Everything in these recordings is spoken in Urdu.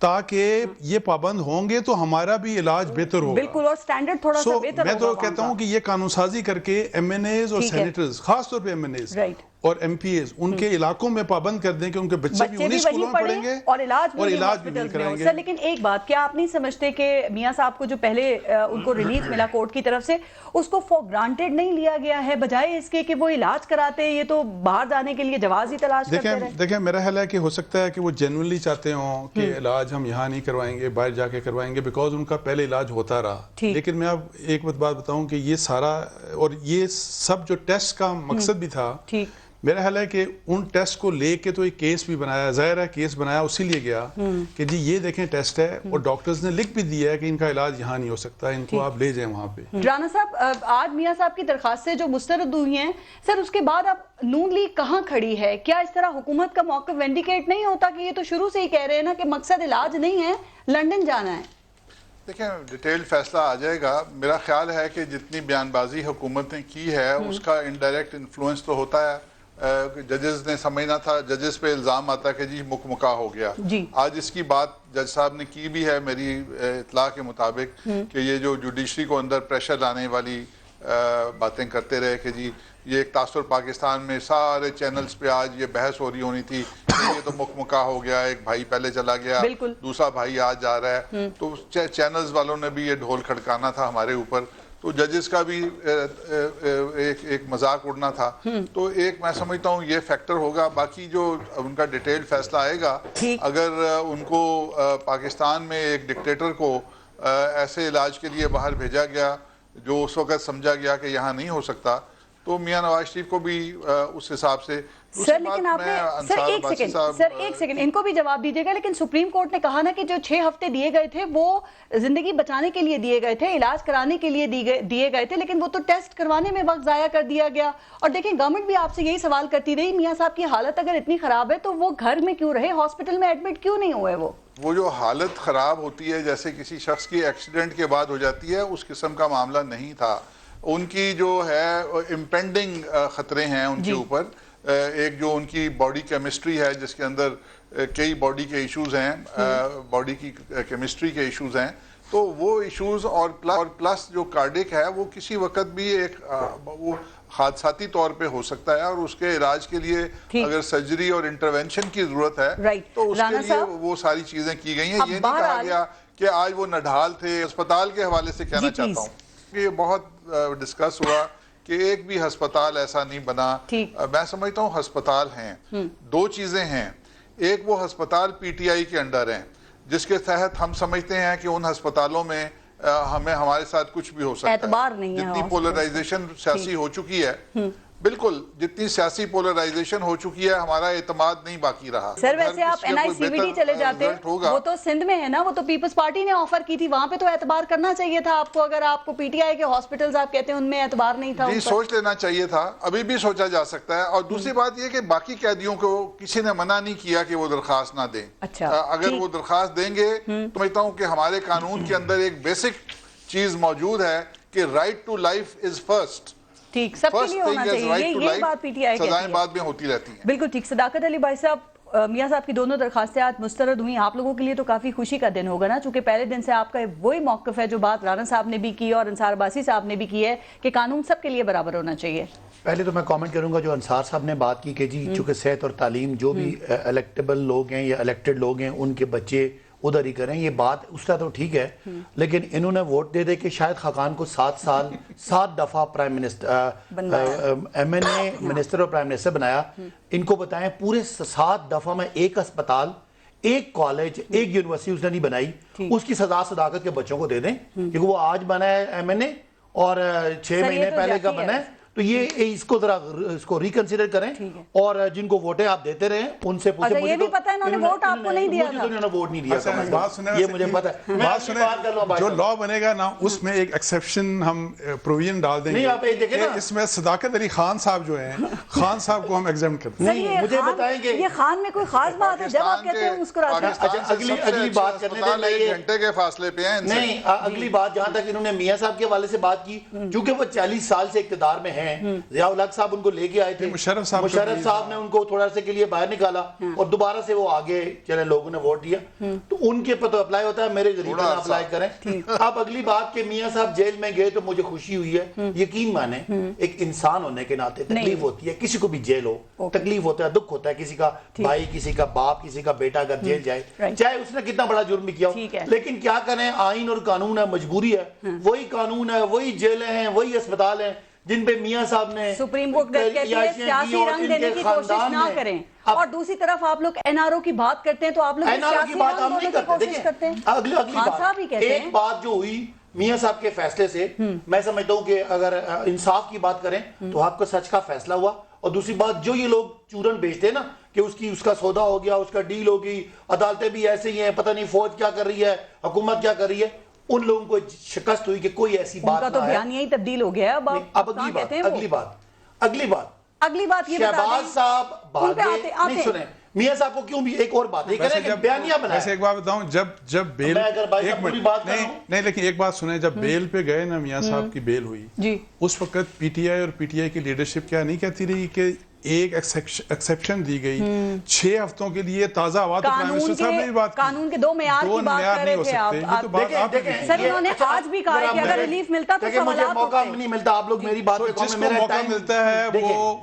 تاکہ یہ پابند ہوں گے تو ہمارا بھی علاج بہتر ہوگا. بالکل, اور سٹینڈرڈ تھوڑا سا بہتر ہوگا. میں تو کہتا ہوں کہ یہ قانون سازی کر کے ایم این ایز اور سینیٹرز, خاص طور پہ ایم این ایز اور ایم پی ایز, ان کے علاقوں میں پابند کر دیں کہ ان کے بچے بھی انہیں اسکولوں میں پڑھیں گے اور علاج بھی وہیں کرائیں گے. سر لیکن ایک بات, کیا آپ نہیں سمجھتے کہ میاں صاحب کو جو پہلے ان کو ریلیف ملا کورٹ کی طرف سے, اس کو فور گرانٹیڈ نہیں لیا گیا ہے, بجائے اس کے کہ وہ علاج کراتے, یہ تو باہر جانے کے لیے جواز ہی تلاش کرتے رہے. دیکھیں میرا خیال ہے کہ ہو سکتا ہے کہ وہ جینوئنلی چاہتے ہوں کہ علاج ہم یہاں نہیں کروائیں گے, باہر جا کے کروائیں گے, بیکاز ان کا پہلے علاج ہوتا رہا. لیکن میں اب ایک بات بتاؤں کہ یہ سارا اور یہ سب جو ٹیسٹ کا مقصد بھی تھا, میرا خیال ہے کہ ان ٹیسٹ کو لے کے تو ایک کیس بھی بنایا, ظاہر ہے کیس بنایا اسی لیے گیا کہ جی یہ دیکھیں ٹیسٹ ہے, اور ڈاکٹرز نے لکھ بھی دیا ہے کہ ان کا علاج یہاں نہیں ہو سکتا, ان کو آپ لے جائیں وہاں پہ. رانا صاحب, آج میاں صاحب کی درخواستیں جو مسترد ہوئی ہیں سر, اس کے بعد اب نون لیگ کہاں کھڑی ہے؟ کیا اس طرح حکومت کا موقف وینڈیکیٹ نہیں ہوتا کہ یہ تو شروع سے ہی کہہ رہے ہیں نا کہ مقصد علاج نہیں ہے, لندن جانا ہے؟ دیکھیں ڈیٹیلڈ فیصلہ آ جائے گا. میرا خیال ہے کہ جتنی بیان بازی حکومت نے کی ہے اس کا انڈائریکٹ انفلوئنس تو ہوتا ہے. ججز نے سمجھنا تھا, ججز پہ الزام آتا ہے کہ جی مکمکا ہو گیا. آج اس کی بات جج صاحب نے کی بھی ہے میری اطلاع کے مطابق کہ یہ جو جوڈیشری کو اندر پریشر لانے والی باتیں کرتے رہے کہ جی یہ ایک تاثر پاکستان میں سارے چینلز پہ آج یہ بحث ہو رہی ہونی تھی کہ یہ تو مکمکا ہو گیا, ایک بھائی پہلے چلا گیا, دوسرا بھائی آج جا رہا ہے, تو چینلز والوں نے بھی یہ ڈھول کھڑکانا تھا ہمارے اوپر, تو ججز کا بھی ایک مذاق اڑنا تھا. تو ایک میں سمجھتا ہوں یہ فیکٹر ہوگا. باقی جو ان کا ڈیٹیلڈ فیصلہ آئے گا, اگر ان کو پاکستان میں ایک ڈکٹیٹر کو ایسے علاج کے لیے باہر بھیجا گیا جو اس وقت سمجھا گیا کہ یہاں نہیں ہو سکتا, تو میاں نواز شریف کو بھی اس حساب سے. سر لیکن آپ نے سر ایک سیکنڈ ان کو بھی جواب دیجیے گا, لیکن سپریم کورٹ نے کہا نا کہ جو 6 ہفتے دیے گئے تھے وہ زندگی بچانے کے لیے دیے گئے تھے, علاج کرانے کے لیے دیے گئے تھے, لیکن وہ تو ٹیسٹ کروانے میں وقت ضائع کر دیا گیا. اور دیکھیں گورنمنٹ بھی آپ سے یہی سوال کرتی رہی, میاں صاحب کی حالت اگر اتنی خراب ہے تو وہ گھر میں کیوں رہے, ہاسپٹل میں ایڈمٹ کیوں نہیں ہوئے؟ وہ جو حالت خراب ہوتی ہے جیسے کسی شخص کی ایکسیڈنٹ کے بعد ہو جاتی ہے, اس قسم کا معاملہ نہیں تھا. ان کی جو ہے امپینڈنگ خطرے ہیں ان کے اوپر. ایک جو ان کی باڈی کیمسٹری ہے جس کے اندر کئی باڈی کے ایشوز ہیں, باڈی کی کیمسٹری کے ایشوز ہیں, تو وہ ایشوز اور پلس جو کارڈک ہے وہ کسی وقت بھی ایک وہ حادثاتی طور پہ ہو سکتا ہے, اور اس کے علاج کے لیے اگر سرجری اور انٹرونشن کی ضرورت ہے تو اس کے لیے وہ ساری چیزیں کی گئی ہیں. یہ نہیں کہا گیا کہ آج وہ نڈھال تھے. اسپتال کے حوالے سے کہنا چاہتا ہوں کہ یہ بہت ڈسکس ہوا کہ ایک بھی ہسپتال ایسا نہیں بنا. میں سمجھتا ہوں ہسپتال ہیں, 2 چیزیں ہیں. ایک وہ ہسپتال پی ٹی آئی کے انڈر ہیں جس کے تحت ہم سمجھتے ہیں کہ ان ہسپتالوں میں ہمارے ساتھ کچھ بھی ہو سکتا ہے. جتنی پولرائزیشن سیاسی ہو چکی ہے, بالکل جتنی سیاسی پولرائزیشن ہو چکی ہے, ہمارا اعتماد نہیں باقی رہا. سر ویسے آپ این آئی سی وی ڈی چلے جاتے, وہ تو سندھ میں ہے نا, وہ تو پیپلز پارٹی نے آفر کی تھی, وہاں پہ تو اعتبار کرنا چاہیے تھا آپ کو. اگر آپ کو پی ٹی آئی کے ہاسپٹلز آپ کہتے ہیں ان میں اعتبار نہیں تھا, جی سوچ لینا چاہیے تھا, ابھی بھی سوچا جا سکتا ہے. اور دوسری بات یہ کہ باقی قیدیوں کو کسی نے منع نہیں کیا کہ وہ درخواست نہ دیں. اگر وہ درخواست دیں گے تو سمجھتا ہوں کہ ہمارے قانون کے اندر ایک بیسک چیز موجود ہے کہ right to life is first. ٹھیک, سب کے لیے ہونا چاہیے, یہ بات پی ٹی آئی کہتی ہے. سزائیں بعد میں ہوتی رہتی ہیں. بالکل ٹھیک. صداقت علی بھائی صاحب, میاں صاحب کی دونوں درخواستیں آج مسترد ہوئی. آپ لوگوں کے لیے تو کافی خوشی کا دن ہوگا نا, چونکہ پہلے دن سے آپ کا وہی موقف ہے جو بات رانا صاحب نے بھی کی اور انصار عباسی صاحب نے بھی کی ہے کہ قانون سب کے لیے برابر ہونا چاہیے. پہلے تو میں کامنٹ کروں گا جو انصار صاحب نے بات کی کہ جی چونکہ صحت اور تعلیم جو بھی الیکٹیبل لوگ ہیں یا الیکٹڈ لوگ ہیں ان کے بچے ادھر ہی کریں, یہ بات اس طرح تو ٹھیک ہے, لیکن انہوں نے ووٹ دے کہ شاہد خاقان کو 7 سال 7 دفعہ prime minister M N a minister اور پرائم منسٹر بنایا. ان کو بتائیں پورے 7 دفعہ میں ایک اسپتال, ایک کالج, ایک یونیورسٹی اس نے نہیں بنائی. اس کی سزا صداقت کے بچوں کو دے دیں, کیونکہ وہ آج بنا ہے ایم این اے اور 6 مہینے پہلے کا بنا ہے. تو یہ اس کو ذرا اس کو ریکنسیڈر کریں, اور جن کو ووٹیں آپ دیتے رہیں ان سے پوچھیں. یہ بھی پتہ ہے انہوں نے ووٹ آپ کو نہیں دیا تھا. انہوں نے ووٹ نہیں دیا, یہ مجھے پتہ ہے. بات سنیں, جو لا بنے گا نا اس میں ایک ایکسیپشن ہم پروویژن ڈال دیں گے, اس میں صداقت علی خان صاحب جو ہیں, خان صاحب کو ہم ایگزامٹ کرتے ہیں. مجھے بتائیں گے یہ خان میں کوئی خاص بات ہے جب آپ کہتے ہیں مسکراتے ہیں. اگلی بات کرنے دیں, 1 گھنٹے کے فاصلے پہ ہیں. نہیں, اگلی بات جہاں تک انہوں نے میاں صاحب کے حوالے سے بات کی, چونکہ وہ 40 سال سے اقتدار میں ہیں ہیں. ضیاء الحق صاحب ان کو لے کے آئے تھے, مشرف صاحب نے ان کو تھوڑا سے کے لیے باہر نکالا اور دوبارہ سے وہ آگے چلے, لوگوں نے ووٹ دیا تو ان کے پر تو اپلائی ہوتا ہے, میرے ذریعے سے اپلائی کریں. اب اگلی بات کہ میاں صاحب جیل میں گئے تو مجھے خوشی ہوئی ہے, یقین مانیں ایک انسان ہونے کے ناطے تکلیف ہوتی ہے, کسی کو بھی جیل ہو تکلیف ہوتا ہے, دکھ ہوتا ہے, کسی کا بھائی, کسی کا باپ, کسی کا بیٹا اگر جیل جائے, چاہے اس نے کتنا بڑا جرم بھی کیا ہو, لیکن کیا کریں, آئین اور قانون ہے, مجبوری ہے, وہی قانون ہے, وہی جیلیں ہیں, وہی اسپتال ہیں جن پہ میاں صاحب نے سپریم کورٹ کہتی ہے سیاسی رنگ دینے کی کوشش نہ کریں. اور دوسری طرف آپ لوگ این آر او کی بات کرتے ہیں تو آپ لوگ سیاسی رنگ دینے کی کوشش کرتے ہیں. اگلی بات, ایک بات جو ہوئی میاں صاحب کے فیصلے سے, میں سمجھتا ہوں کہ اگر انصاف کی بات کریں تو آپ کا سچ کا فیصلہ ہوا. اور دوسری بات, جو یہ لوگ چورن بیچتے ہیں نا کہ اس کا سودا ہو گیا, اس کا ڈیل ہوگی, عدالتیں بھی ایسے ہی ہیں, پتہ نہیں فوج کیا کر رہی ہے, حکومت کیا کر رہی ہے, ان لوگوں کو شکست ہوئی کہ کوئی ایسی بات نہ ہے. ان کا تو بیانیہ ہی تبدیل ہو گیا ہے. اب اگلی بات یہ شہباز صاحب بھاگے نہیں. سنیں میاں صاحب کو کیوں بھی ایک اور بات نہیں کریں کہ بیانیہ بنائے. ویسے ایک بات بتاؤں, جب بیل, ایک منٹ نہیں لیکن ایک بات سنیں, جب بیل پہ گئے نا میاں صاحب کی بیل ہوئی, اس وقت پی ٹی آئی اور پی ٹی آئی کی لیڈرشپ کیا نہیں کہتی رہی کہ ایک ایکسیپشن دی گئی 6 ہفتوں کے لیے تازہ ہوا, تو پرائم منسٹر صاحب نے بھی بات کی, قانون کے 2 معیار کی بات کر رہے تھے آپ. یہ تو بات آپ سر انہوں نے آج بھی کہا ہے کہ اگر ریلیف ملتا تو مجھے موقع نہیں ملتا, آپ لوگ میری بات جس کو موقع ملتا ہے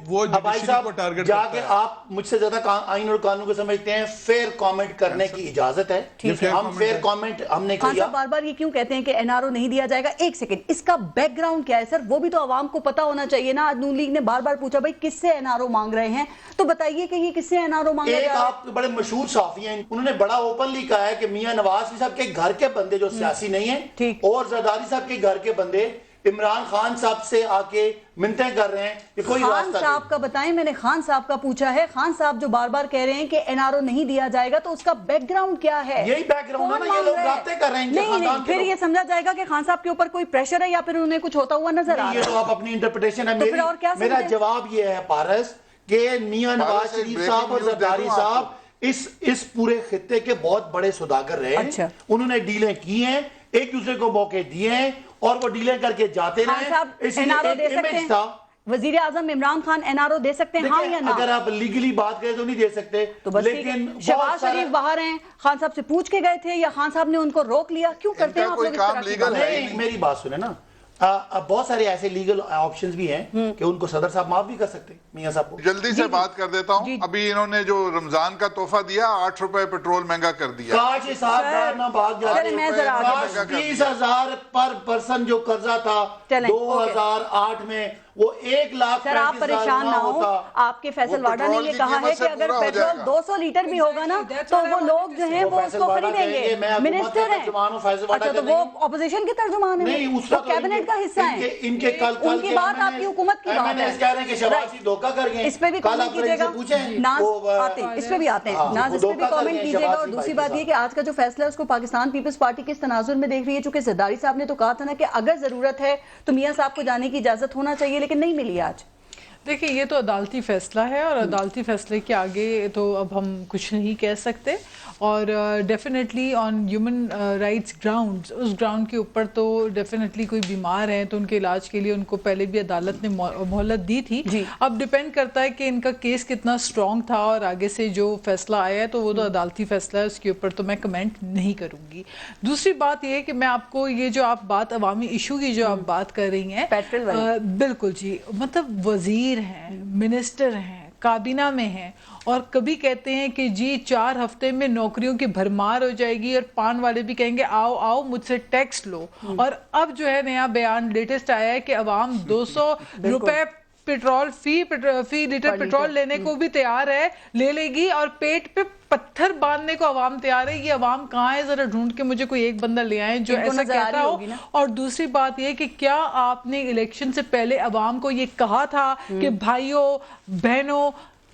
وہ جوڈیشری کو ٹارگٹ جا کرتا کے ہے. آپ مجھ سے زیادہ آئین اور قانون کو سمجھتے ہیں, فیئر کامنٹ کرنے کی اجازت ہے, ہم فیئر کامنٹ ہم نے کیا. بار بار یہ کیوں کہتے ہیں کہ این آر او نہیں دیا جائے گا؟ ایک سیکنڈ, اس کا بیک گراؤنڈ کیا ہے سر, وہ بھی تو عوام کو پتا ہونا چاہیے نا. نون لیگ نے بار بار پوچھا بھائی کس سے این آر او مانگ رہے ہیں, تو بتائیے کہ یہ کس سے این آر او مانگ رہے ہیں. ایک آپ بڑے مشہور صحافی ہیں, انہوں نے بڑا اوپنلی کہا ہے کہ میاں نواز صاحب کے گھر کے بندے جو سیاسی نہیں ہیں, اور زرداری صاحب کے گھر کے بندے عمران خان صاحب سے آ کے منتیں کر رہے ہیں کہ کوئی خان صاحب کا بتائیں, میں نے خان صاحب کا پوچھا ہے. خان صاحب جو بار بار کہہ رہے ہیں کہ این آر او نہیں دیا جائے گا, تو اس کا بیک گراؤنڈ کیا ہے؟ یہی بیک گراؤنڈ ہے نا, یہ لوگ رابطے کر رہے ہیں. نہیں, پھر یہ سمجھا جائے گا کہ خان صاحب کے اوپر کوئی پریشر ہے یا پھر انہیں کچھ ہوتا ہوا نظر آ رہا ہے. یہ تو آپ اپنی انٹرپریٹیشن ہے. تو پھر اور کیا میرا جواب یہ ہے پارس کہ میاں نواز شریف صاحب اور زرداری صاحب اس پورے خطے کے بہت بڑے سوداگر رہے ہیں. انہوں نے ڈیلیں کی ہیں, ایک دوسرے کو موقع دیے ہیں, اور وہ ڈیلیں کر کے جاتے رہے. وزیر اعظم Imran Khan N R O دے سکتے ہیں, ہاں یا نہ؟ اگر آپ لیگلی بات کریں تو نہیں دے سکتے. لیکن شہباز شریف باہر ہیں, خان صاحب سے پوچھ کے گئے تھے یا خان صاحب نے ان کو روک لیا, کیوں کرتے ہیں آپ لوگ اس طرح کی بات؟ میری بات سنیں نا, بہت سارے ایسے لیگل آپشنز بھی ہیں کہ ان کو صدر صاحب معاف بھی کر سکتے ہیں میاں صاحب کو. جلدی سے بات کر دیتا ہوں. ابھی انہوں نے جو رمضان کا تحفہ دیا, 8 روپے پیٹرول مہنگا کر دیا. کاش اس آدھار نہ بھاگ جاتے, 20,000 پر پرسن جو قرضہ تھا 2008 میں, وہ 1,35,000. سر آپ پریشان نہ ہوں, آپ کے فیصل واڈا نے یہ کہا ہے کہ اگر پیٹرول 200 لیٹر بھی ہوگا نا تو وہ لوگ جو ہیں وہ اس کو خریدیں گے. منسٹر ہیں, اچھا تو وہ اپوزیشن کے ترجمان ہیں, وہ کیبنٹ کا حصہ ہیں, ان کی بات آپ کی حکومت کی بات ہے. اس پہ بھی کامنٹ کیجئے گا, ناز آتے ہیں, اس پہ بھی آتے ہیں, ناز اس پہ بھی کامنٹ کیجئے گا. اور دوسری بات یہ کہ آج کا جو فیصلہ ہے اس کو پاکستان پیپلز پارٹی کس تناظر میں دیکھ رہی ہے, چونکہ زرداری صاحب نے تو کہا تھا نا کہ اگر ضرورت ہے تو میاں صاحب کو جانے کی اجازت ہونا چاہیے, لیکن نہیں ملی آج. دیکھیں یہ تو عدالتی فیصلہ ہے, اور عدالتی فیصلے کے آگے تو اب ہم کچھ نہیں کہہ سکتے. اور definitely on human rights grounds, اس گراؤنڈ کے اوپر تو ڈیفینیٹلی کوئی بیمار ہیں تو ان کے علاج کے لیے ان کو پہلے بھی عدالت نے مہلت دی تھی. اب ڈیپینڈ کرتا ہے کہ ان کا کیس کتنا اسٹرانگ تھا, اور آگے سے جو فیصلہ آیا ہے تو وہ تو عدالتی فیصلہ ہے, اس کے اوپر تو میں کمنٹ نہیں کروں گی. دوسری بات یہ ہے کہ میں آپ کو یہ جو آپ بات عوامی ایشو کی جو آپ بات کر رہی ہیں, بالکل جی, مطلب وزیر ہیں, منسٹر ہیں, کابینہ میں ہیں, اور کبھی کہتے ہیں کہ جی 4 ہفتے میں نوکریوں کی بھرمار ہو جائے گی, اور پان والے بھی کہیں گے آؤ آؤ مجھ سے ٹیکس لو. اور اب جو ہے نیا بیان لیٹسٹ آیا ہے کہ عوام 200 روپے پیٹرول فی لیٹر پیٹرول لینے کو بھی تیار ہے, لے لے گی, اور پیٹ پہ پتھر باندھنے کو عوام تیار ہے. یہ عوام کہاں ہے, ذرا ڈھونڈ کے مجھے کوئی ایک بندہ لے آئے جو ایسا کہتا ہو. اور دوسری بات یہ کہ کیا آپ نے الیکشن سے پہلے عوام کو یہ کہا تھا کہ بھائیوں بہنوں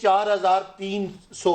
4300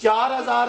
4000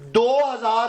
2000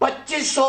2500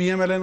PMLN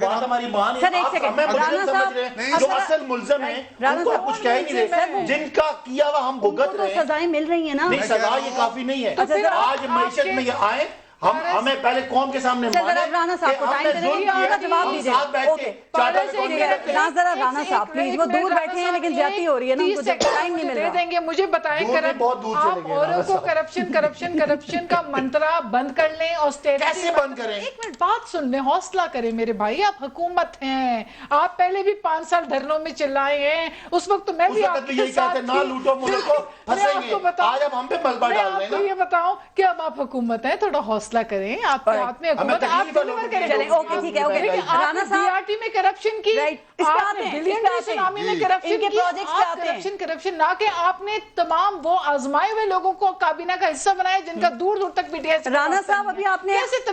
بات ہماری مان سر ایک سیکنڈ رانا صاحب جو اصل ملزم ہیں ان کو کچھ کہہ نہیں رہے، جن کا کیا ہوا ہم بھگت رہے ہیں، سزائیں مل رہی ہیں نا، نہیں سزا یہ کافی نہیں ہے. آج معیشت میں یہ آئے ہمیں پہلے قوم کے سامنے رانا صاحب کو ٹائم دے جواب دیجیے. ذرا رانا صاحب پلیز، وہ دور بیٹھے ہیں لیکن زیادتی ہو رہی ہے نا، ان کو ٹائم نہیں مل رہا. دیں گے مجھے بتائیں بہت دور چلے گئے اوروں کو کرپشن کا منترا بند کر لیں اور کیسے بند کریں؟ ایک منٹ بات سن لیں، حوصلہ کریں میرے بھائی، آپ حکومت ہیں، آپ پہلے بھی 5 سال دھرنوں میں چلائے ہیں، اس وقت تو میں بھی آپ کے ساتھ نہ لوٹو ملک کو پھنسیں گے، آج اب ہم پہ ملبہ ڈال رہے ہیں. میں آپ کو یہ بتاؤں کہ اب آپ حکومت ہیں، تھوڑا حوصلہ کریں، آپ کے ہاتھ میں حکومت، آپ ڈیلیور کریں. چلیں اوکے ٹھیک ہے، رانا صاحب DRT میں کرپشن کی، اس پہ آتے ہیں، سونامی میں کرپشن کی، کرپشن نہ کہ آپ نے تمام وہ آزمائے ہوئے لوگوں کو کابینہ کا حصہ بنایا جن کا دور دور تک BTS. رانا صاحب ابھی آپ نے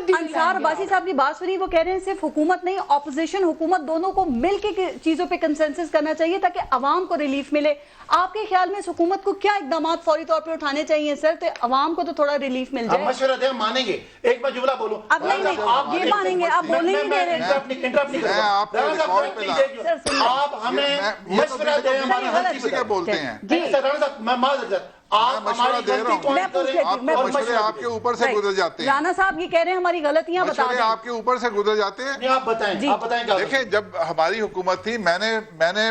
انصار عباسی صاحب کی بات سنی، وہ کہہ رہے ہیں صرف حکومت نہیں، اپوزیشن حکومت دونوں کو مل کے چیزوں پہ کنسنسس کرنا چاہیے تاکہ عوام کو ریلیف ملے. آپ کے خیال میں اس حکومت کو کیا اقدامات فوری طور پہ اٹھانے چاہیے سر تو عوام کو تو تھوڑا ریلیف مل جائے؟ مشورہ دیں، مانیں گے. ایک میں جملہ بولوں، اب نہیں آپ یہ مانیں گے، آپ بولنے ہی دے رہے ہیں. آپ ہمیں مشورہ دیں، ہمارے کسی کے بولتے ہیں، میں معذرت آپ مشورہ دے رہا ہوں، مشورے آپ کے اوپر سے گزر جاتے ہیں. رانا صاحب یہ کہہ رہے ہیں ہماری غلطیاں بتا مشورے دیں. آپ کے اوپر سے گزر جاتے ہیں. آپ بتائیں، آپ بتائیں. دیکھیں جب ہماری حکومت تھی، میں نے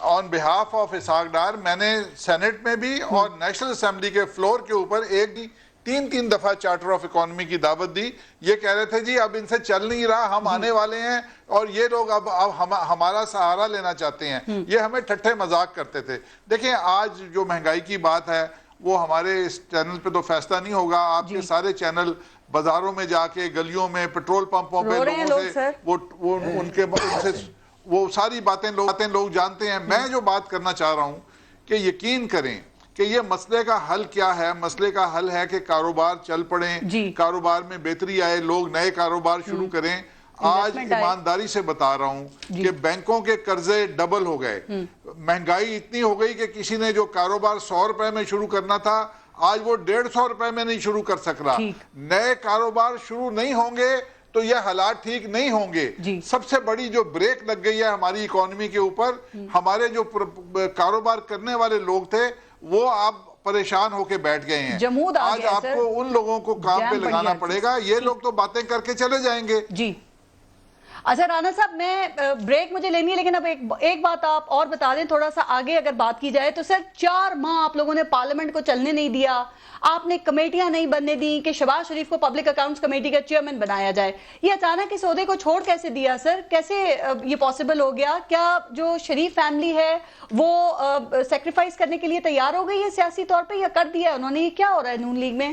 آن بہاف آف اسحاق ڈار میں نے سینٹ میں بھی اور نیشنل اسمبلی کے فلور کے اوپر ایک 3 دفعہ چارٹر آف اکانومی کی دعوت دی. یہ کہہ رہے تھے جی اب ان سے چل نہیں رہا، ہم آنے والے ہیں اور یہ لوگ اب ہمارا سہارا لینا چاہتے ہیں. یہ ہمیں ٹھٹھے مذاق کرتے تھے. دیکھیں آج جو مہنگائی کی بات ہے وہ ہمارے اس چینل پہ تو فیصلہ نہیں ہوگا. آپ کے سارے چینل بازاروں میں جا کے، گلیوں میں، پیٹرول پمپوں پہ لوگوں سے وہ ساری باتیں لوگ جانتے ہیں. میں جو بات کرنا چاہ رہا ہوں کہ یقین کریں کہ یہ مسئلے کا حل کیا ہے. مسئلے کا حل ہے کہ کاروبار چل پڑیں، کاروبار میں بہتری آئے، لوگ نئے کاروبار شروع کریں. آج ایمانداری سے بتا رہا ہوں کہ بینکوں کے قرضے ڈبل ہو گئے، مہنگائی اتنی ہو گئی کہ کسی نے جو کاروبار 100 روپے میں شروع کرنا تھا آج وہ 150 روپے میں نہیں شروع کر سک رہا. نئے کاروبار شروع نہیں ہوں گے تو یہ حالات ٹھیک نہیں ہوں گے. سب سے بڑی جو بریک لگ گئی ہے ہماری اکانومی کے اوپر، ہمارے جو کاروبار کرنے والے لوگ تھے وہ آپ پریشان ہو کے بیٹھ گئے ہیں. آج آپ کو ان لوگوں کو کام پہ لگانا پڑے گا. یہ لوگ تو باتیں کر کے چلے جائیں گے. جی اچھا رانا صاحب، میں بریک مجھے لینی ہے لیکن اب ایک بات آپ اور بتا دیں تھوڑا سا آگے اگر بات کی جائے تو. سر 4 ماہ آپ لوگوں نے پارلیمنٹ کو چلنے نہیں دیا، آپ نے کمیٹیاں نہیں بننے دی کہ شہباز شریف کو پبلک اکاؤنٹس کمیٹی کا چیئرمین بنایا جائے. یہ اچانک اس عہدے کو چھوڑ کیسے دیا سر؟ کیسے یہ پاسبل ہو گیا؟ کیا جو شریف فیملی ہے وہ سیکریفائز کرنے کے لیے تیار ہو گئی ہے سیاسی طور پہ یا کر دیا ہے انہوں نے؟ یہ کیا ہو رہا ہے نون لیگ میں؟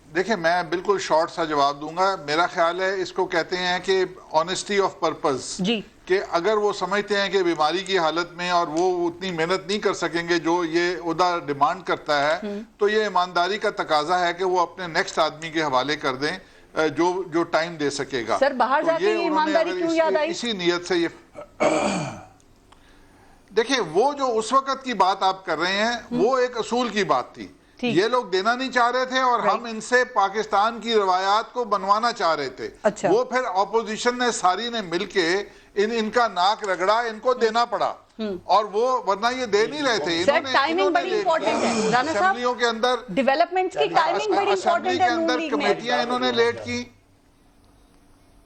دیکھیں میں بالکل شارٹ سا جواب دوں گا. میرا خیال ہے اس کو کہتے ہیں کہ آنیسٹی آف پرپز. جی کہ اگر وہ سمجھتے ہیں کہ بیماری کی حالت میں اور وہ اتنی محنت نہیں کر سکیں گے جو یہ عہدہ ڈیمانڈ کرتا ہے تو یہ ایمانداری کا تقاضا ہے کہ وہ اپنے نیکسٹ آدمی کے حوالے کر دیں جو ٹائم دے سکے گا. سر باہر جا کے ایمانداری کیوں یاد آئی؟ اسی نیت سے یہ دیکھیں وہ جو اس وقت کی بات آپ کر رہے ہیں وہ ایک اصول کی بات تھی. یہ لوگ دینا نہیں چاہ رہے تھے اور ہم ان سے پاکستان کی روایات کو بنوانا چاہ رہے تھے. وہ پھر اپوزیشن نے ساری نے مل کے ان کا ناک رگڑا، ان کو دینا پڑا اور وہ ورنہ یہ دے نہیں رہے تھے. سر ٹائمنگ بڑی امپورٹنٹ ہے رانا صاحب، اسمبلیوں کے اندر ڈیولپمنٹس کی ٹائمنگ بڑی امپورٹنٹ ہے نون لیگ میں. کمیٹیاں انہوں نے لیٹ کی.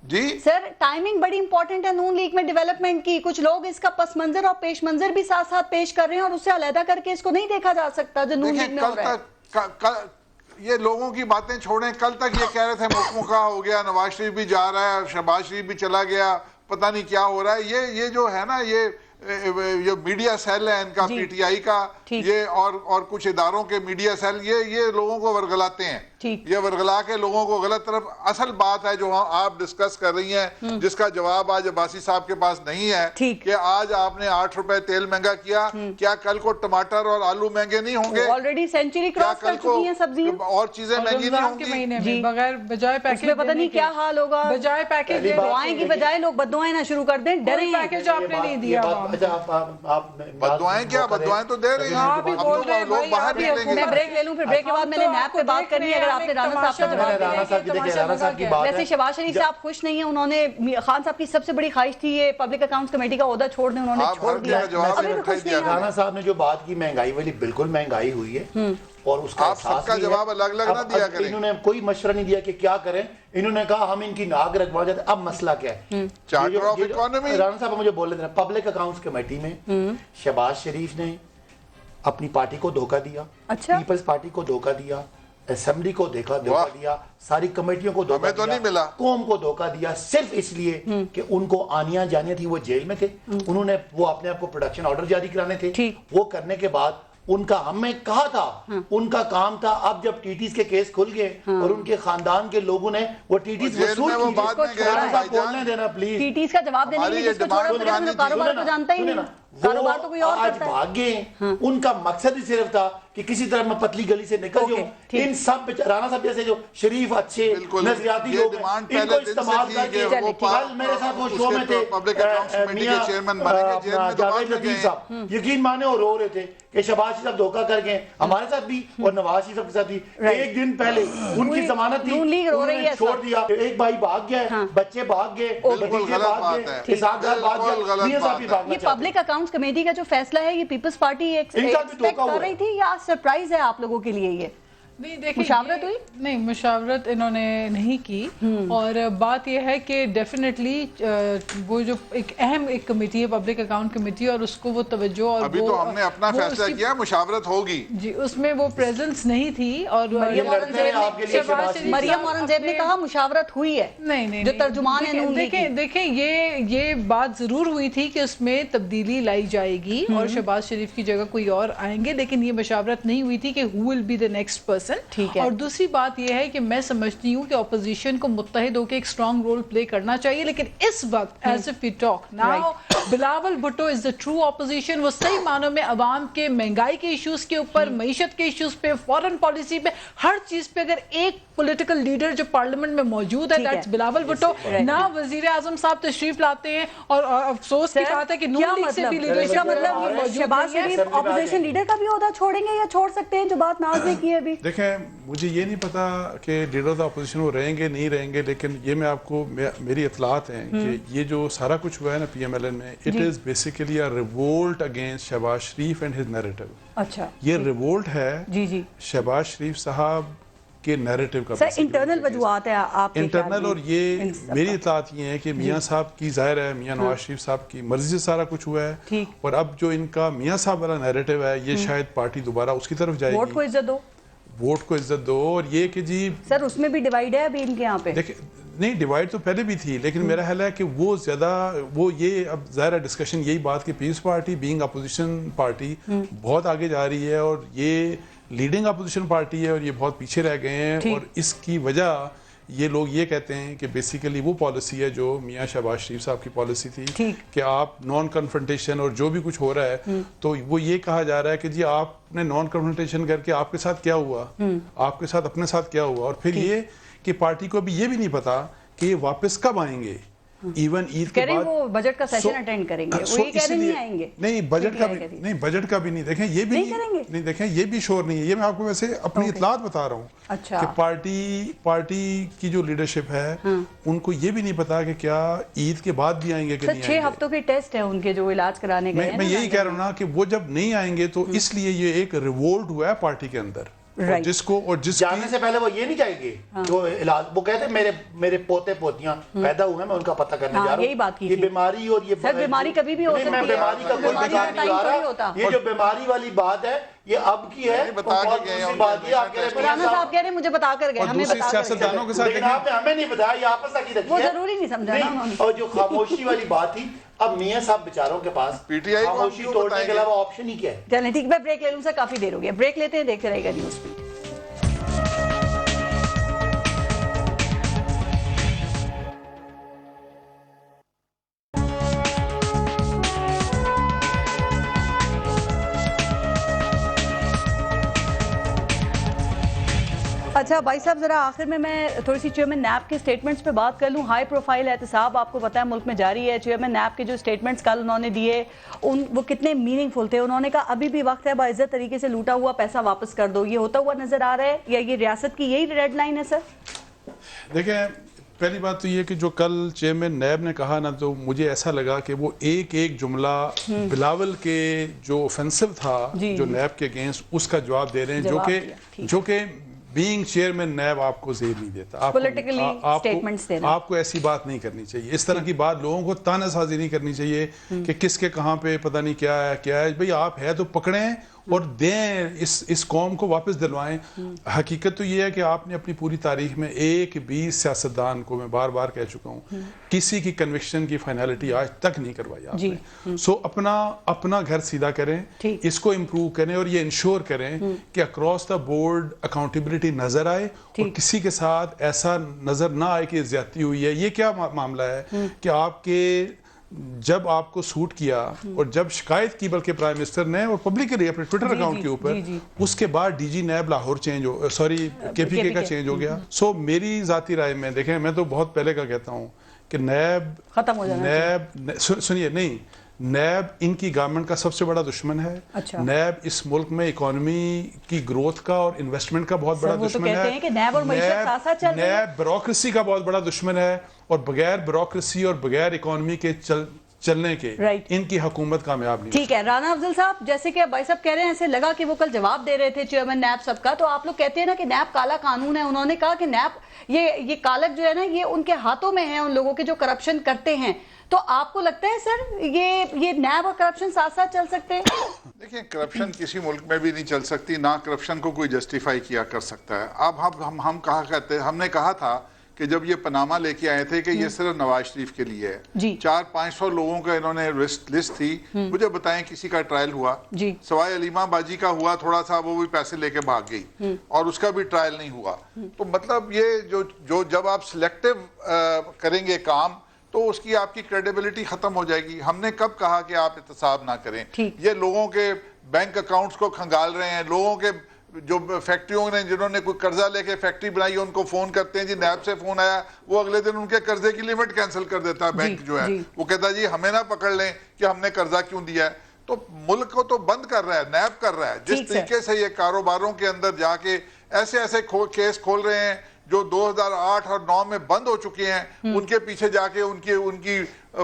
جی سر ٹائمنگ بڑی امپورٹنٹ ہے نون لیگ میں ڈیولپمنٹ کی. کچھ لوگ اس کا پس منظر اور پیش منظر بھی ساتھ ساتھ پیش کر رہے ہیں اور اس سے علیحدہ کر کے اس کو نہیں دیکھا جا سکتا جو نون لیگ میں ہو رہا ہے. یہ لوگوں کی باتیں چھوڑیں. کل تک یہ کہہ رہے تھے مخمخا ہو گیا، نواز شریف بھی جا رہا ہے، شہباز شریف بھی چلا گیا، پتہ نہیں کیا ہو رہا ہے. یہ جو ہے نا یہ میڈیا سیل ہے ان کا، پی ٹی آئی کا یہ اور کچھ اداروں کے میڈیا سیل یہ لوگوں کو ورگلاتے ہیں. یہ ورگلا کے لوگوں کو غلط طرف. اصل بات ہے جو آپ ڈسکس کر رہی ہیں جس کا جواب آج عباسی صاحب کے پاس نہیں ہے کہ آج آپ نے 8 روپے تیل مہنگا کیا، کیا کل کو ٹماٹر اور آلو مہنگے نہیں ہوں گے؟ آلریڈی سینچری کراس کر چکی ہیں سبزیاں اور چیزیں مہنگی نہیں ہوں گی. بغیر بجائے پیکج میں پتہ نہیں کیا حال ہوگا. بجائے پیکج دعائیں کی بجائے لوگ بددعائیں نہ شروع کر دیں. ڈریں پیکج آپ نے نہیں دیا. اچھا آپ بددعائیں کیا بددعائیں تو دے رہے ہیں آپ ہی اب بول تو رہے ہیں لوگ بھائی، باہر آپ ہی نکلیں گے. میں بریک لے لوں پھر بریک کے بعد میں نے نیب پہ بات کرنی ہے. اگر آپ نے رانا صاحب کا جواب رانا صاحب کی دیکھیں رانا صاحب کی بات ویسے شہباز شریف صاحب خوش نہیں ہیں. انہوں نے خان صاحب کی سب سے بڑی خواہش تھی یہ پبلک اکاؤنٹس کمیٹی کا عہدہ چھوڑ دیں, انہوں نے آپ چھوڑ ہر دیا. جگہ جواب ابھی بھی اٹھا ہی خوش دیا نہیں ہیں. رانا صاحب نے جو بات کی مہنگائی والی, بالکل مہنگائی ہوئی ہے اور اس کا آپ سب احساس کا بھی ہے. جواب الگ الگ نہ دیا کریں. انہوں نے کوئی مشورہ نہیں دیا کہ کیا کریں, انہوں نے کہا ہم ان کی ناک رکھوا جاتے. اب مسئلہ کیا ہے, چارٹر آف اکانومی. رانا صاحب مجھے بولنے دینا, پبلک اکاؤنٹس کمیٹی میں شہباز شریف نے اپنی پارٹی کو دھوکہ دیا, اچھا. پیپلز پارٹی کو دھوکہ دیا, اسمبلی کو دھوکہ دیا, ساری کمیٹیوں کو دھوکہ ہمیں تو دیا, نہیں ملا. قوم کو دھوکہ دیا, صرف اس لیے کہ ان کو آنیاں جانیاں تھی, وہ جیل میں تھے, انہوں نے وہ اپنے آپ کو پروڈکشن آرڈر جاری کرانے تھے. وہ کرنے کے بعد ان کا, ہم نے کہا تھا ان کا کام تھا, اب جب ٹیٹیز کے کیس کھل گئے اور ان کے خاندان کے لوگوں نے وہ ٹیٹیز وصول کی, بعد میں گئے بولنے دینا پلیز. ٹیٹیز کا جواب دینے کے لیے جس کو چھوڑا پڑے گا, کاروبار تو جانتا ہی نہیں, کاروبار تو کوئی اور آج کرتا ہے. بھاگ گئے, ان کا مقصد ہی صرف تھا کہ کسی طرح میں پتلی گلی سے نکل جاؤں. ان سب رانا صاحب جیسے جو شریف اچھے نظریاتی لوگ ہیں, ان کو استعمال کر کے کل میرے ساتھ وہ شو میں تھے میاں جاوید لطیف صاحب, یقین مانے اور رو رہے تھے کہ شہباز شریف صاحب دھوکہ کر گئے ہمارے ساتھ بھی اور نواز شریف صاحب کے ساتھ بھی. ایک دن پہلے ان کی ضمانت تھی, انہوں نے چھوڑ دیا, ایک بھائی بھاگ گیا, بچے بھاگ گئے, بھتیجے بھاگ گئے, اسحاق ڈار بھاگ گیا, میاں صاحب بھی بھاگنا یہ چاہتے ہیں. پبلک اکاؤنٹس کمیٹی کا جو فیصلہ ہے یہ پیپلز پارٹی ایکسپیکٹ کر رہی تھی یا سرپرائز ہے آپ لوگوں کے لیے؟ یہ نہیں دیکھیں, مشاورت ہوئی؟ نہیں مشاورت انہوں نے نہیں کی, اور بات یہ ہے کہ ڈیفینیٹلی وہ جو ایک اہم ایک کمیٹی ہے پبلک اکاؤنٹ کمیٹی, اور اس کو وہ توجہ اور ابھی تو ہم نے اپنا فیصلہ کیا, مشاورت ہوگی جی, اس میں وہ پریزنس نہیں تھی. اور مریم اورنگزیب نے کہا مشاورت ہوئی ہے, نہیں جو ترجمان ہے. دیکھیں یہ بات ضرور ہوئی تھی کہ اس میں تبدیلی لائی جائے گی اور شہباز شریف کی جگہ کوئی اور آئیں گے, لیکن یہ مشاورت نہیں ہوئی تھی کہ who will be the next person. اور دوسری بات یہ ہے کہ میں سمجھتی ہوں کہ اپوزیشن کو متحد ہو کے ایک اسٹرانگ رول پلے کرنا چاہیے, لیکن اس وقت as of we talk now Bilawal Bhutto is the true opposition. وہ صحیح معنوں میں عوام کے مہنگائی کے ایشوز کے اوپر, معیشت کے ایشوز پہ, فورن پالیسی پہ, ہر چیز پہ اگر ایک پولیٹیکل لیڈر جو پارلیمنٹ میں موجود ہے دیٹس بلاول بھٹو. نہ وزیر اعظم صاحب تشریف لاتے ہیں, اور افسوس کی بات ہے کہ نون لیگ سے بھی لیڈرشپ کا مطلب شہباز شریف اپوزیشن لیڈر کا بھی عہدہ چھوڑیں گے یا چھوڑ سکتے ہیں, جو بات ناز نے کی ہے ابھی؟ دیکھیں مجھے یہ نہیں پتا کہ لیڈر آف اپوزیشن وہ رہیں گے نہیں رہیں گے, لیکن یہ میں آپ کو میری اطلاعات ہیں کہ یہ جو سارا کچھ ہوا ہے نا پی ایم ایل این میں, it is basically a revolt against Shehbaz Sharif and his narrative. اچھا, یہ ریوولٹ ہے جی شہباز شریف صاحب کے نیریٹو کا. سر انٹرنل وجوہات ہے آپ انٹرنل, اور یہ میری اطلاعات یہ ہیں کہ میاں صاحب کی ظاہر ہے میاں نواز شریف صاحب کی مرضی سے سارا کچھ ہوا ہے, اور اب جو ان کا میاں صاحب والا نیریٹو ہے یہ شاید پارٹی دوبارہ اس کی طرف جائے گی. ووٹ کو عزت دو, ووٹ کو عزت دو, اور یہ کہ جی سر اس میں بھی ڈیوائیڈ ہے ابھی ان کے یہاں پہ. دیکھیں نہیں ڈیوائیڈ تو پہلے بھی تھی, لیکن میرا خیال ہے کہ وہ زیادہ وہ یہ اب ظاہر ہے ڈسکشن یہی بات کہ peoples party being opposition party بہت آگے جا رہی ہے, اور یہ لیڈنگ اپوزیشن پارٹی ہے, اور یہ بہت پیچھے رہ گئے ہیں. اور اس کی وجہ یہ لوگ یہ کہتے ہیں کہ بیسیکلی وہ پالیسی ہے جو میاں شہباز شریف صاحب کی پالیسی تھی کہ آپ نان کنفرنٹیشن, اور جو بھی کچھ ہو رہا ہے تو وہ یہ کہا جا رہا ہے کہ جی آپ نے نان کنفرنٹیشن کر کے آپ کے ساتھ کیا ہوا, آپ کے ساتھ اپنے ساتھ کیا ہوا, اور پھر یہ کہ پارٹی کو ابھی یہ بھی نہیں پتا کہ یہ واپس کب آئیں گے. ایون عید کے بعد وہ بجٹ کا سیشن اٹینڈ کریں گے, وہ یہ کہہ رہے نہیں آئیں گے. نہیں بجٹ کا بھی نہیں, بجٹ کا بھی نہیں. دیکھیں یہ بھی نہیں, دیکھیں یہ بھی شور نہیں ہے. یہ میں آپ کو ویسے اپنی اطلاعات بتا رہا ہوں کہ پارٹی کی جو لیڈرشپ ہے ان کو یہ بھی نہیں پتا کہ کیا عید کے بعد بھی آئیں گے کہ نہیں آئیں گے. 6 ہفتوں کے ٹیسٹ ہیں ان کے جو علاج کرانے گئے ہیں. میں یہی کہہ رہا ہوں نا کہ وہ جب نہیں آئیں گے تو اس لیے یہ ایک ریوولٹ ہوا ہے پارٹی کے اندر, جس کو اور جس جانے سے پہلے وہ یہ نہیں چاہیں گے جو علاج, وہ کہتے ہیں میرے پوتے پوتیاں پیدا ہوئے, میں ان کا پتہ کرنے جا رہا ہوں. یہی بات کی یہ بیماری, اور یہ سر بیماری کبھی بھی ہو سکتی ہے, میں بیماری کا کوئی مذاق نہیں اڑا رہا. یہ جو بیماری والی بات ہے یہ اب کی ہے, اور دوسری بات یہ آپ کہہ رہے ہیں رانا صاحب کہہ رہے ہیں مجھے بتا کر گئے, ہمیں بتا کر گئے, لیکن آپ نے ہمیں نہیں بتایا, یہ آپس کی رکھی ہے, وہ ضروری نہیں سمجھا نا. اور جو خاموشی والی بات تھی, اب میاں صاحب بیچاروں کے پاس خاموشی توڑنے کے علاوہ آپشن ہی کیا ہے. چلیں ٹھیک, میں بریک لے لوں سر, کافی دیر ہو گیا, بریک لیتے ہیں, دیکھتے رہے گا نیوز پہ. اچھا بھائی صاحب ذرا آخر میں تھوڑی سی چیئرمین نیب کے سٹیٹمنٹس پہ بات کر لوں. ہائی پروفائل احتساب آپ کو پتہ ہے ملک میں جاری ہے. چیئرمین نیب کے جو سٹیٹمنٹس کل انہوں نے دیے وہ کتنے میننگ فل تھے. انہوں نے کہا ابھی بھی وقت ہے باعزت طریقے سے لوٹا ہوا پیسہ واپس کر دو. یہ ہوتا ہوا نظر آ رہا ہے یا یہ ریاست کی یہی ریڈ لائن ہے سر؟ دیکھیں پہلی بات تو یہ کہ جو کل چیئرمین نیب نے کہا نا تو مجھے ایسا لگا کہ وہ ایک جملہ بلاول کے جو اوفینسو تھا جو نیب کے اگینسٹ اس کا جواب دے رہے ہیں جو کہ بینگ چیئرمین نیب آپ کو زیر نہیں دیتا. آپ کو ایسی بات نہیں کرنی چاہیے. اس طرح کی بات لوگوں کو تانے سازی نہیں کرنی چاہیے کہ کس کے کہاں پہ پتہ نہیں کیا ہے. بھئی آپ ہے تو پکڑیں اور دیں اس قوم کو واپس دلوائیں. حقیقت تو یہ ہے کہ آپ نے اپنی پوری تاریخ میں ایک بھی سیاستدان کو میں بار بار کہہ چکا ہوں کسی کی کنوکشن کی فائنلٹی آج تک نہیں کروائی آپ نے. سو اپنا گھر سیدھا کریں, اس کو امپروو کریں اور یہ انشور کریں کہ اکراس دا بورڈ اکاؤنٹیبلٹی نظر آئے اور کسی کے ساتھ ایسا نظر نہ آئے کہ زیادتی ہوئی ہے. یہ کیا معاملہ ہے کہ آپ کے جب آپ کو سوٹ کیا اور جب شکایت کی بلکہ پرائم منسٹر نے اور پبلکلی اپنے ٹویٹر اکاؤنٹ کے اوپر اس کے بعد ڈی جی نیب لاہور کے پی کے کا چینج ہو گیا. سو میری ذاتی رائے میں دیکھیں میں تو بہت پہلے کا کہتا ہوں کہ نیب ان کی گورنمنٹ کا سب سے بڑا دشمن ہے. نیب اس ملک میں اکانومی کی گروتھ کا اور انویسٹمنٹ کا بہت بڑا دشمن ہے. نیب بیوروکریسی کا بہت بڑا دشمن ہے اور بغیر بیوروکریسی اور بغیر اکانومی کے چلنے کے ان کی حکومت کامیاب نہیں. ٹھیک ہے رانا افضل صاحب, جیسے کہ بھائی صاحب کہہ رہے ہیں ایسے لگا کہ وہ کل جواب دے رہے تھے چیئرمین نیب سب کا, تو آپ لوگ کہتے ہیں نا کہ نیب کالا قانون ہے. انہوں نے کہا کہ نیب یہ کالک جو ہے نا یہ ان کے ہاتھوں میں ہے, ان لوگوں کے جو کرپشن کرتے ہیں. تو آپ کو لگتا ہے سر یہ نیب اور کرپشن ساتھ ساتھ چل سکتے ہیں؟ دیکھیں کرپشن کسی ملک میں بھی نہیں چل سکتی, نہ کرپشن کو کوئی جسٹیفائی کیا کر سکتا ہے. اب ہم کہا کہتے ہم نے کہا تھا کہ جب یہ پاناما لے کے آئے تھے کہ یہ صرف نواز شریف کے لیے ہے. 400-500 لوگوں کا انہوں نے لسٹ تھی. مجھے بتائیں کسی کا ٹرائل ہوا؟ سوائے علیمہ باجی کا ہوا تھوڑا سا, وہ بھی پیسے لے کے بھاگ گئی اور اس کا بھی ٹرائل نہیں ہوا. تو مطلب یہ جو جب آپ سلیکٹیو کریں گے کام تو اس کی آپ کی کریڈیبلٹی ختم ہو جائے گی. ہم نے کب کہا کہ آپ احتساب نہ کریں؟ یہ لوگوں کے بینک اکاؤنٹس کو کھنگال رہے ہیں. لوگوں کے جو فیکٹریوں نے جنہوں نے کوئی قرضہ لے کے فیکٹری بنائی ان کو فون کرتے ہیں جی نیب سے فون آیا, وہ اگلے دن ان کے قرضے کی لیمٹ کینسل کر دیتا ہے بینک جو ہے. وہ کہتا ہے جی ہمیں نہ پکڑ لیں کہ ہم نے قرضہ کیوں دیا ہے. تو ملک کو تو بند کر رہا ہے, نیب کر رہا ہے. جس طریقے سے یہ کاروباروں کے اندر جا کے ایسے کیس کھول رہے ہیں جو 2008 اور 2009 میں بند ہو چکے ہیں, ان کے پیچھے جا کے ان کی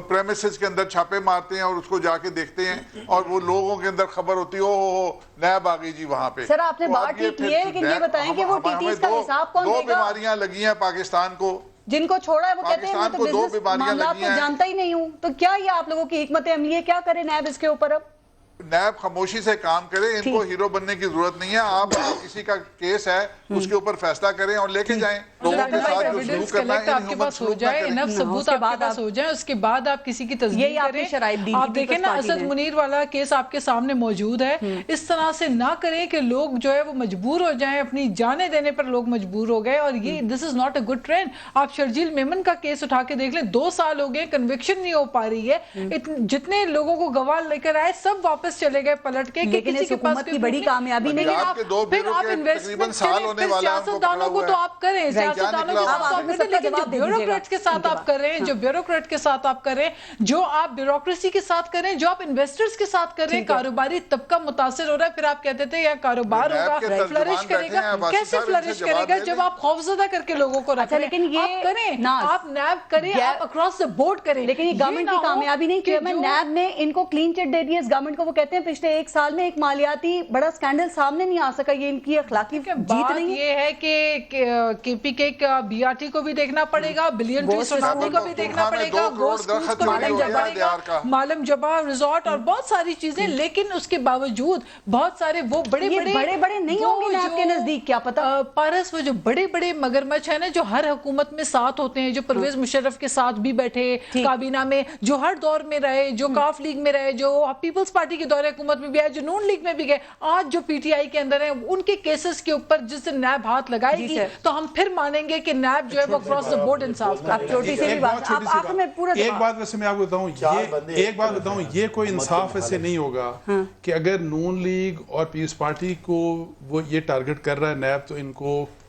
پریمیسز کے اندر چھاپے مارتے ہیں اور اس کو جا کے دیکھتے ہیں اور وہ لوگوں کے اندر خبر ہوتی ہے او نیب آ گئی جی وہاں پہ. سر آپ نے بات ٹھیک کی ہے لیکن یہ بتائیں کہ وہ ٹیٹیز کا حساب کون دے گا؟ 2 بیماریاں لگی ہیں پاکستان کو, جن کو چھوڑا ہے وہ کہتے ہیں میں تو بزنس معاملات کو جانتا ہی نہیں ہوں. تو کیا یہ آپ لوگوں کی حکمت عملی ہے, کیا کرے نیب اس کے اوپر؟ اب نیب خاموشی سے کام کرے, ان کو ہیرو بننے کی ضرورت نہیں ہے. آپ کسی کا کیس ہے اس کے اوپر فیصلہ کریں اور لے کے جائیں. لوگوں کے ساتھ جو سلوک کرنا ہے آپ کے پاس ہو جائے, انف ثبوت آپ کے پاس ہو جائیں, اس کے بعد آپ کسی کی تصدیق کریں. آپ دیکھیں نا اسد منیر والا کیس آپ کے سامنے موجود ہے. اس طرح سے نہ کریں کہ لوگ جو ہے وہ مجبور ہو جائیں, اپنی جانیں دینے پر لوگ مجبور ہو گئے. اور یہ this is not a good trend. آپ شرجیل میمن کا کیس اٹھا کے دیکھ لیں, 2 سال ہو گئے, کنوکشن نہیں ہو پا رہی ہے. جتنے لوگوں کو گواہ لے کر آئے سب واپس چلے گئے پلٹ کے. لیکن اس حکومت کی بڑی کامیابی نہیں ہے. پھر آپ انویسٹمنٹ سیاستدانوں کو تو آپ کریں, سیاستدانوں کے ساتھ آپ کریں, لیکن جو بیوروکریٹ کے ساتھ آپ کر رہے ہیں, جو بیوروکریٹ کے ساتھ آپ کر رہے ہیں, جو آپ بیوروکریسی کے ساتھ کر رہے ہیں, جو آپ انویسٹرز کے ساتھ کر رہے ہیں, کاروباری طبقہ متاثر ہو رہا ہے. پھر آپ کہتے تھے یا کاروبار ہوگا, فلرش کرے گا. کیسے فلرش کرے گا جب آپ خوفزدہ کر کے لوگوں کو رکھ رہے ہیں؟ لیکن یہ کریں, آپ نیب کریں, آپ اکراس دا بورڈ کریں. لیکن یہ گورنمنٹ کی کامیابی نہیں. چیئرمین نیب نے ان کو کلین چٹ دے دی اس گورنمنٹ کو. وہ کہتے ہیں پچھلے 1 سال میں ایک مالیاتی بڑا سکینڈل سامنے نہیں آ سکا. یہ ان کی اخلاقی جیت نہیں ہے. یہ ہے کہ کے پی کے کا بی آر ٹی کو بھی دیکھنا پڑے گا, بلین ٹری سونامی کو بھی دیکھنا پڑے گا, گوسٹ کروز کو بھی دیکھنا پڑے گا, مالم جبا ریزورٹ اور بہت ساری چیزیں. لیکن اس کے باوجود بہت سارے وہ بڑے نہیں ہوں گے نیب کے نزدیک, کیا پتا پارس, وہ جو بڑے مگرمچھ ہیں نا جو ہر حکومت میں ساتھ ہوتے ہیں, جو پرویز مشرف کے ساتھ بھی بیٹھے کابینہ میں, جو ہر دور میں رہے, جو کاف لیگ میں رہے, جو پیپلز پارٹی کے دور حکومت میں بھی آئے, جو نون لیگ میں بھی گئے, آج جو پی ٹی آئی کے اندر ہیں, ان کے کیسز کے اوپر جس دن نیب ہاتھ لگائے گی تو ہم پھر مانیں گے کہ نیب جو ہے وہ کراس دا بورڈ انصاف کر. ایک بات ویسے میں آپ کو بتاؤں, یہ کوئی انصاف ایسے نہیں ہوگا کہ اگر نون لیگ اور پیپلز پارٹی کو وہ یہ ٹارگٹ کر رہا ہے نیب, تو ان کو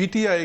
PTI